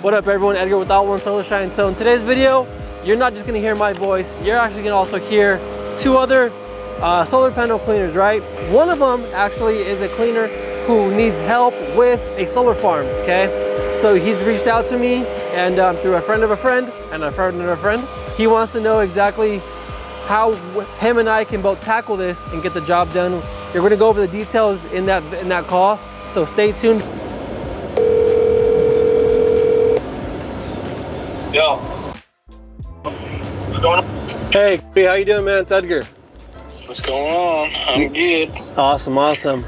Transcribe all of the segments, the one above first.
What up everyone, Edgar with All One Solar Shine. So in today's video, you're not just gonna hear my voice, you're actually gonna also hear two other solar panel cleaners, right? One of them actually is a cleaner who needs help with a solar farm, okay? So he's reached out to me and through a friend of a friend and a friend of a friend, he wants to know exactly how him and I can both tackle this and get the job done. You're gonna go over the details in that call, so stay tuned. Yo, what's going on? Hey, how you doing, man? It's Edgar. What's going on? I'm good. Awesome.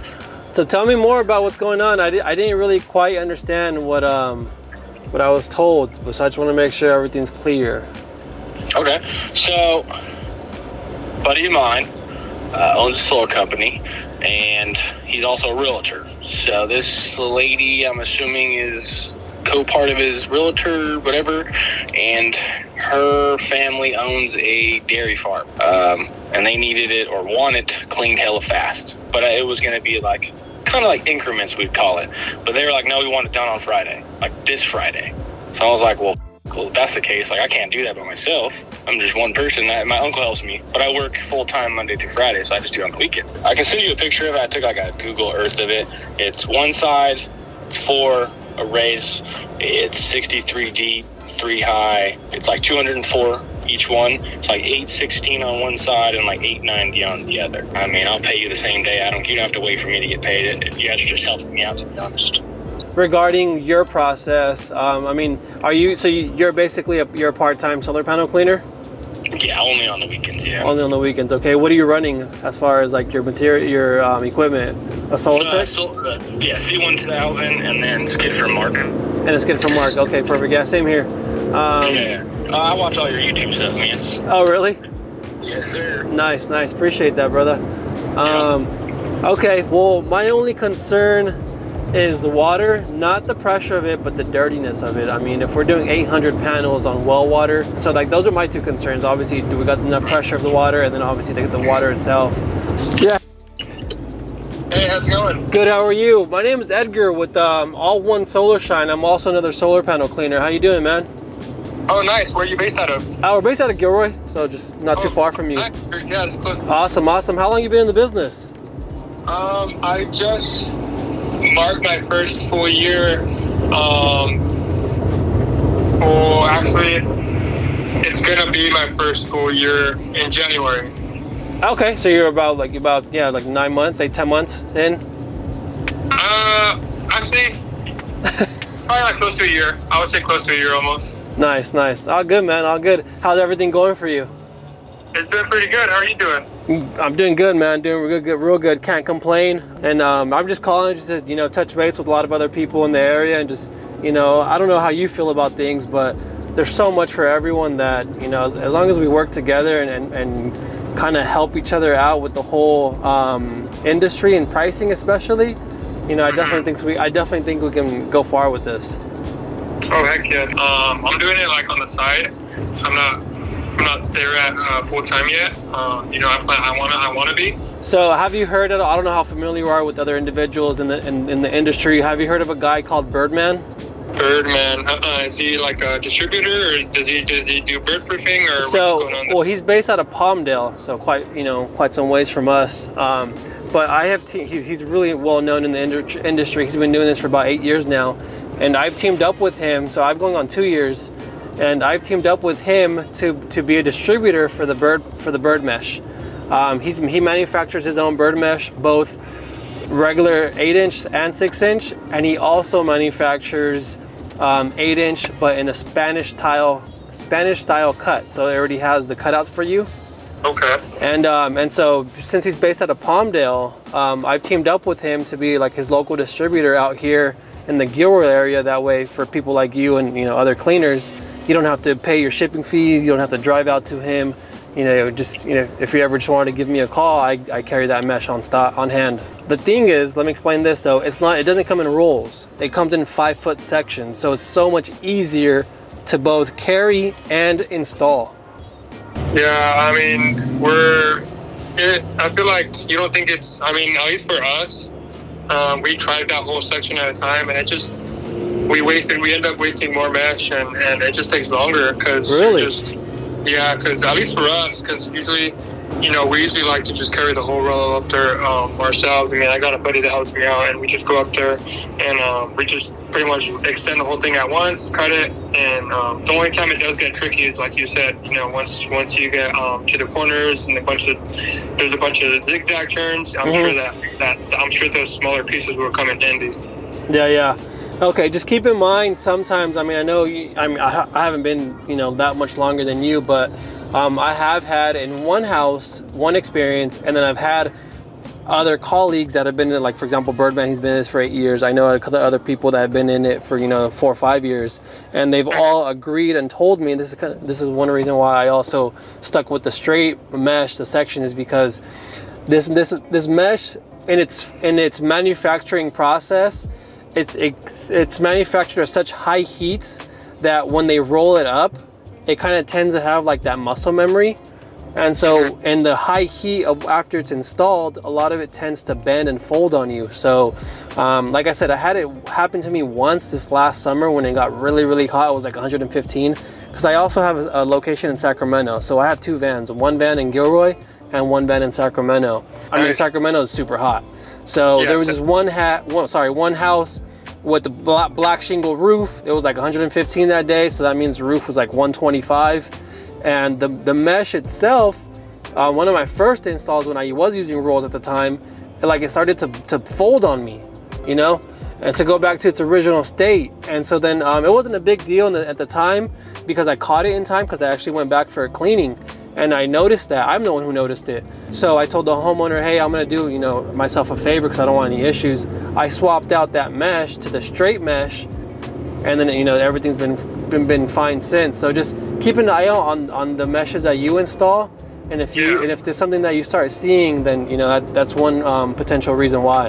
So tell me more about what's going on. I didn't really quite understand what I was told, so I just want to make sure everything's clear. Okay, so a buddy of mine owns a solar company, and he's also a realtor. So this lady, I'm assuming, is co-part of his realtor, whatever, and her family owns a dairy farm, and they needed it or want it cleaned hella fast, but it was going to be like kind of like increments, we'd call it, but they were like, no, we want it done on Friday, like this Friday. So I was like, well, cool, if that's the case, like I can't do that by myself. I'm just one person. My uncle helps me, but I work full-time Monday through Friday, so I just do it on the weekends. I can send you a picture of it. I took like a Google Earth of it. It's one side, it's 4 arrays, it's 63 deep, 3 high, it's like 204 each one. It's like 816 on one side and like 890 on the other. I mean, I'll pay you the same day. You don't have to wait for me to get paid. You guys are just helping me out, to be honest. Regarding your process, I mean, you're basically you're a part-time solar panel cleaner? Yeah, only on the weekends, yeah. Only on the weekends, okay. What are you running as far as like your material, your equipment? A solar tech? Yeah, C1000 and then skid from Mark. And a skid from Mark, okay, perfect. Yeah, same here. Yeah. I watch all your YouTube stuff, man. Oh, really? Yes, sir. Nice. Appreciate that, brother. Okay, well, my only concern is the water, not the pressure of it, but the dirtiness of it. I mean, if we're doing 800 panels on well water, so like those are my two concerns. Obviously, do we got enough pressure of the water, and then obviously the water itself. Yeah. Hey, how's it going? Good, how are you? My name is Edgar with All One Solar Shine. I'm also another solar panel cleaner. How you doing, man? Oh, nice. Where are you based out of? We're based out of Gilroy, so just not too far from you. Nice. Yeah, it's close. Awesome. How long you been in the business? I just marked my first full year. Actually, it's gonna be my first full year in January. Okay, so you're about 9 months, 10 months in? Actually, probably like close to a year. I would say close to a year almost. Nice. All good, man, all good. How's everything going for you? It's doing pretty good. How are you doing? I'm doing good, man. Doing real good. Can't complain. And I'm just calling just to, touch base with a lot of other people in the area and just, I don't know how you feel about things, but there's so much for everyone that, as long as we work together and kind of help each other out with the whole industry and pricing especially, I definitely think we can go far with this. Oh, heck yeah. I'm doing it like on the side. I'm not there at full time yet. I want to be. So have you heard of, I don't know how familiar you are with other individuals in the industry. Have you heard of a guy called Birdman? Birdman, is he like a distributor, or does he do bird proofing, or what's going on there? Well, he's based out of Palmdale, so quite some ways from us. But he's really well known in the industry. He's been doing this for about 8 years now, and I've teamed up with him. So I'm going on 2 years, and I've teamed up with him to be a distributor for the bird mesh. He manufactures his own bird mesh, both regular 8-inch and 6-inch, and he also manufactures 8-inch, but in a Spanish style cut. So it already has the cutouts for you. Okay. And so since he's based out of Palmdale, I've teamed up with him to be like his local distributor out here in the Gilroy area. That way, for people like you and other cleaners, you don't have to pay your shipping fees. You don't have to drive out to him. If you ever just wanted to give me a call, I carry that mesh on hand. The thing is, let me explain this though. It doesn't come in rolls. It comes in 5-foot sections, so it's so much easier to both carry and install. Yeah, I mean, I feel like you don't think it's, at least for us, we tried that whole section at a time, and we end up wasting more mesh, and it just takes longer because Really? because at least for us, because usually, we usually like to just carry the whole roll up there ourselves. I mean, I got a buddy that helps me out, and we just go up there and we just pretty much extend the whole thing at once, cut it, and the only time it does get tricky is, like you said, once you get to the corners and there's a bunch of zigzag turns. I'm sure I'm sure those smaller pieces will come in handy. Yeah. Okay, just keep in mind sometimes, I mean, I know I haven't been, that much longer than you, but I have had in one house, one experience, and then I've had other colleagues that have been in it, like for example, Birdman, he's been in this for 8 years. I know a couple other people that have been in it for, 4 or 5 years, and they've all agreed and told me, this is one reason why I also stuck with the straight mesh, the section, is because this mesh in its manufacturing process, it's manufactured at such high heats that when they roll it up, it kind of tends to have like that muscle memory, and so in the high heat of after it's installed, a lot of it tends to bend and fold on you. So like I said, I had it happen to me once this last summer when it got really, really hot. It was like 115, because I also have a location in Sacramento, so I have 2 vans, one van in Gilroy and one van in Sacramento. I mean, Sacramento is super hot. So there was this one house with the black shingle roof. It was like 115 that day, so that means the roof was like 125. And the mesh itself, one of my first installs when I was using rolls at the time, it started to fold on me, and to go back to its original state. And so then it wasn't a big deal at the time because I caught it in time, because I actually went back for a cleaning. And I noticed that. I'm the one who noticed it. So I told the homeowner, hey, I'm going to do, myself a favor because I don't want any issues. I swapped out that mesh to the straight mesh, and then, everything's been fine since. So just keep an eye out on the meshes that you install. And if there's something that you start seeing, then, that's one potential reason why.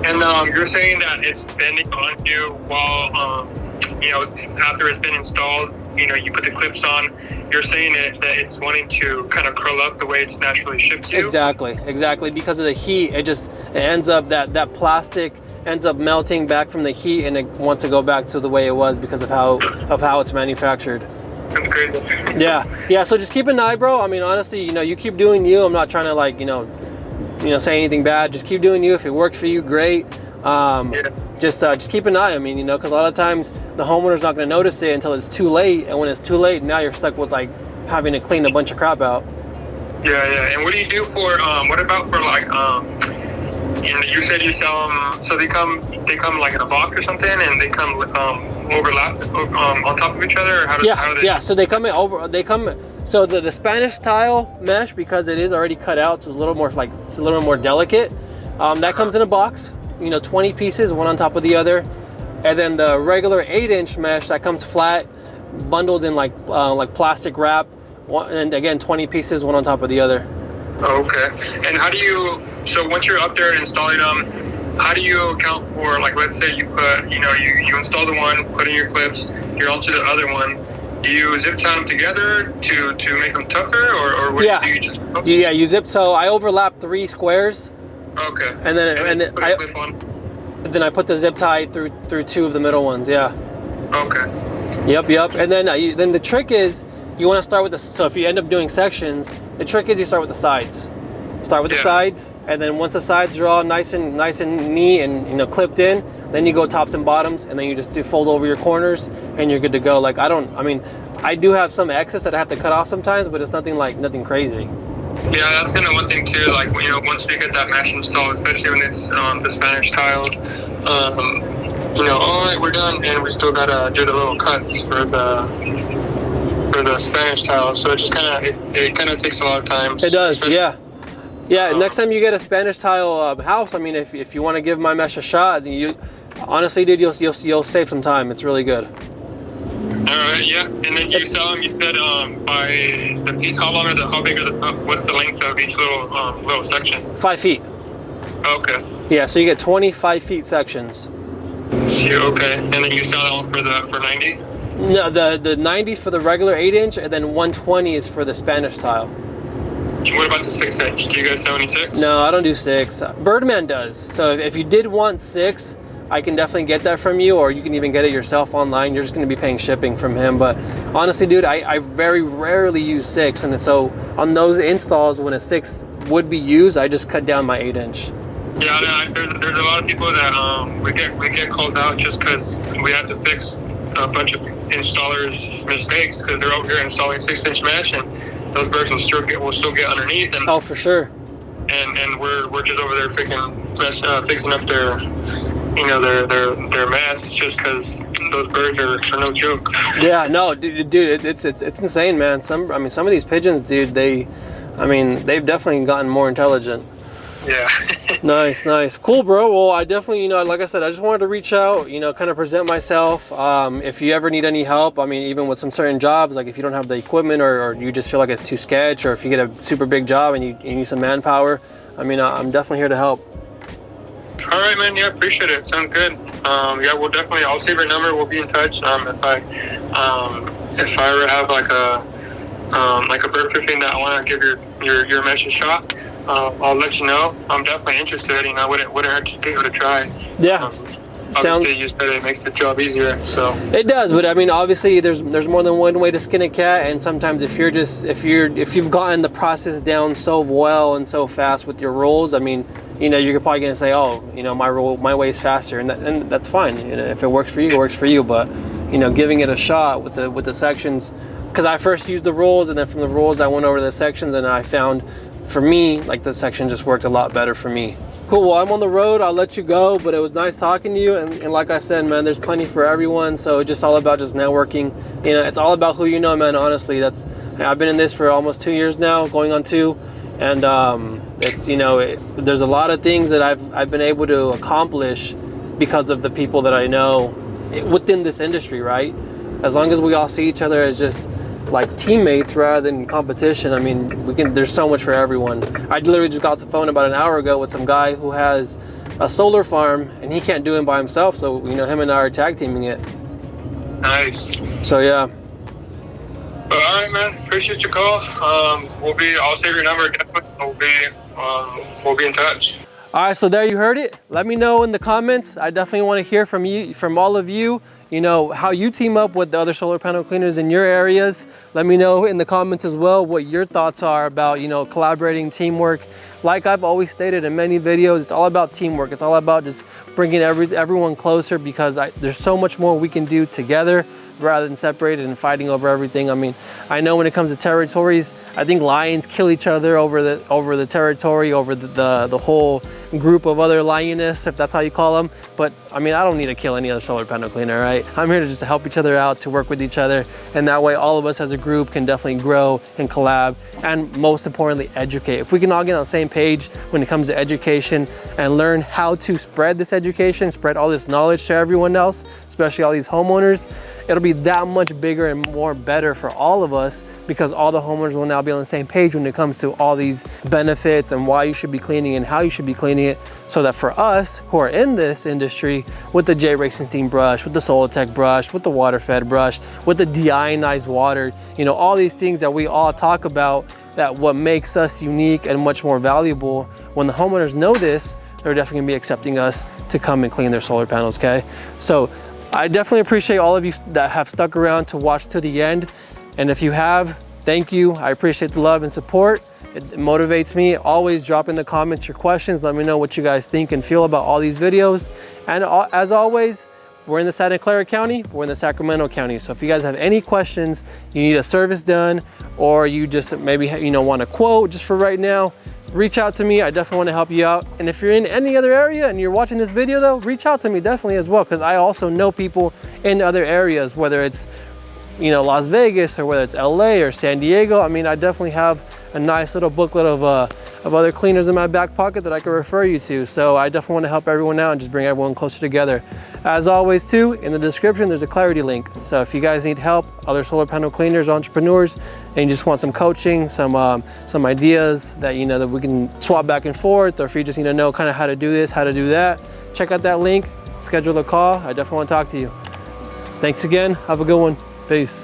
And you're saying that it's bending on you while, after it's been installed, you put the clips on. You're saying that it's wanting to kind of curl up the way it's naturally shipped to? Exactly. Because of the heat, it ends up, that plastic ends up melting back from the heat, and it wants to go back to the way it was because of how it's manufactured. That's crazy. Yeah. So just keep an eye, bro. I mean, honestly, you keep doing you. I'm not trying to say anything bad. Just keep doing you. If it works for you, great. Just keep an eye. I mean, because a lot of times the homeowner's not going to notice it until it's too late, and when it's too late, now you're stuck with like having to clean a bunch of crap out. Yeah. And what do you do for? What about for like? You said you sell them, so they come like in a box or something, and they come overlapped on top of each other. Or how do they? Yeah. So they come in over. So the Spanish style mesh, because it is already cut out, so it's a little more delicate. That comes in a box. 20 pieces, one on top of the other. And then the regular 8-inch mesh that comes flat, bundled in like plastic wrap, and again 20 pieces, one on top of the other. Okay. And how do you? So once you're up there installing them, how do you account for, like, let's say you put, you install the one, put in your clips, you're on to the other one. Do you zip tie them together to make them tougher, or what do you just? Oh. Yeah, you zip. So I overlap 3 squares. Okay. And then put a clip on. Then I put the zip tie through 2 of the middle ones. Yeah. Okay. Yep. And then the trick is, you want to start with so if you end up doing sections, the trick is you start with the sides. Start with the sides, and then once the sides are all nice and neat and clipped in, then you go tops and bottoms, and then you just fold over your corners, and you're good to go. Like I do have some excess that I have to cut off sometimes, but it's nothing crazy. Yeah, that's kind of one thing too. Like, once we get that mesh installed, especially when it's the Spanish tile, all right, we're done, and we still gotta do the little cuts for the Spanish tile. So it just it kind of takes a lot of time. It does, yeah. Next time you get a Spanish tile house, I mean, if you want to give my mesh a shot, honestly, dude, you'll save some time. It's really good. All right, yeah. And then you sell them, you said, by the piece. How big what's the length of each little section? 5 feet. Okay. Yeah, so you get 25 feet sections. Okay. And then you sell them for 90? No, the 90 is for the regular 8-inch, and then 120 is for the Spanish tile. What about the 6-inch? Do you guys sell any 6? No, I don't do 6. Birdman does. So if you did want 6, I can definitely get that from you, or you can even get it yourself online. You're just going to be paying shipping from him. But honestly, dude, I very rarely use 6, and so on those installs when a 6 would be used, I just cut down my 8-inch. Yeah, there's a lot of people that we get called out just because we have to fix a bunch of installers' mistakes because they're over here installing 6-inch mesh, and those burrs will still get underneath. And oh, for sure. And we're just over there fixing up their their mess just because those birds are no joke. Yeah, no, dude, it's insane, man. Some of these pigeons, dude, they've definitely gotten more intelligent. Yeah. Nice, cool, bro. Well, I definitely, like I said, I just wanted to reach out, kind of present myself. If you ever need any help, even with some certain jobs, like if you don't have the equipment, or you just feel like it's too sketch, or if you get a super big job and you need some manpower, I'm definitely here to help. All right, man. Yeah, appreciate it. Sounds good. Yeah, we'll definitely. I'll save your number. We'll be in touch. If I ever have like a bird proofing that I want to give your mesh a shot, I'll let you know. I'm definitely interested. Wouldn't hurt to give it a try. Yeah. Obviously, you said it makes the job easier, so it does. But obviously, there's more than one way to skin a cat, and sometimes if you've gotten the process down so well and so fast with your rolls, you're probably gonna say, oh, my way is faster, and that's fine. If it works for you, it works for you. But giving it a shot with the sections, because I first used the rolls, and then from the rolls I went over to the sections, and I found, for me, like the section just worked a lot better for me. Cool. Well, I'm on the road. I'll let you go, but it was nice talking to you. And like I said, man, there's plenty for everyone. So it's just all about just networking. It's all about who you know, man. Honestly, I've been in this for almost 2 years now, going on 2, and there's a lot of things that I've been able to accomplish because of the people that I know within this industry, right? As long as we all see each other as just like teammates rather than competition, there's so much for everyone. I literally just got off the phone about an hour ago with some guy who has a solar farm, and he can't do it by himself, so him and I are tag teaming it. Nice. So yeah. All right, man. Appreciate your call. I'll save your number. Definitely. We'll be in touch. All right, so there you heard it. Let me know in the comments. I definitely want to hear from all of you. How you team up with the other solar panel cleaners in your areas. Let me know in the comments as well what your thoughts are about, collaborating, teamwork. Like I've always stated in many videos, it's all about teamwork. It's all about just bringing everyone closer, because there's so much more we can do together rather than separated and fighting over everything. I know when it comes to territories, I think lions kill each other over the territory, over the whole group of other lionists, if that's how you call them. But I don't need to kill any other solar panel cleaner, right? I'm here to just help each other out, to work with each other, and that way all of us as a group can definitely grow and collab, and most importantly, educate. If we can all get on the same page when it comes to education and learn how to spread this education, spread all this knowledge to everyone else, especially all these homeowners, it'll be that much bigger and more better for all of us, because all the homeowners will now be on the same page when it comes to all these benefits and why you should be cleaning and how you should be cleaning it, so that for us who are in this industry, with the J-Racing Steam brush, with the Solitech brush, with the water-fed brush, with the deionized water, all these things that we all talk about, that what makes us unique and much more valuable, when the homeowners know this, they're definitely gonna be accepting us to come and clean their solar panels, okay? So I definitely appreciate all of you that have stuck around to watch to the end. And if you have, thank you. I appreciate the love and support. It motivates me. Always drop in the comments your questions. Let me know what you guys think and feel about all these videos. And as always, we're in the Santa Clara County, we're in the Sacramento County. So if you guys have any questions, you need a service done, or you just maybe want a quote just for right now, reach out to me. I definitely want to help you out. And if you're in any other area and you're watching this video though, reach out to me definitely as well, because I also know people in other areas, whether it's Las Vegas, or whether it's LA or San Diego. I definitely have a nice little booklet of other cleaners in my back pocket that I can refer you to. So I definitely want to help everyone out and just bring everyone closer together. As always too, in the description there's a Clarity link. So if you guys need help, other solar panel cleaners, entrepreneurs, and you just want some coaching, some ideas that that we can swap back and forth, or if you just need to know kind of how to do this, how to do that, check out that link, schedule a call. I definitely want to talk to you. Thanks again. Have a good one. Peace.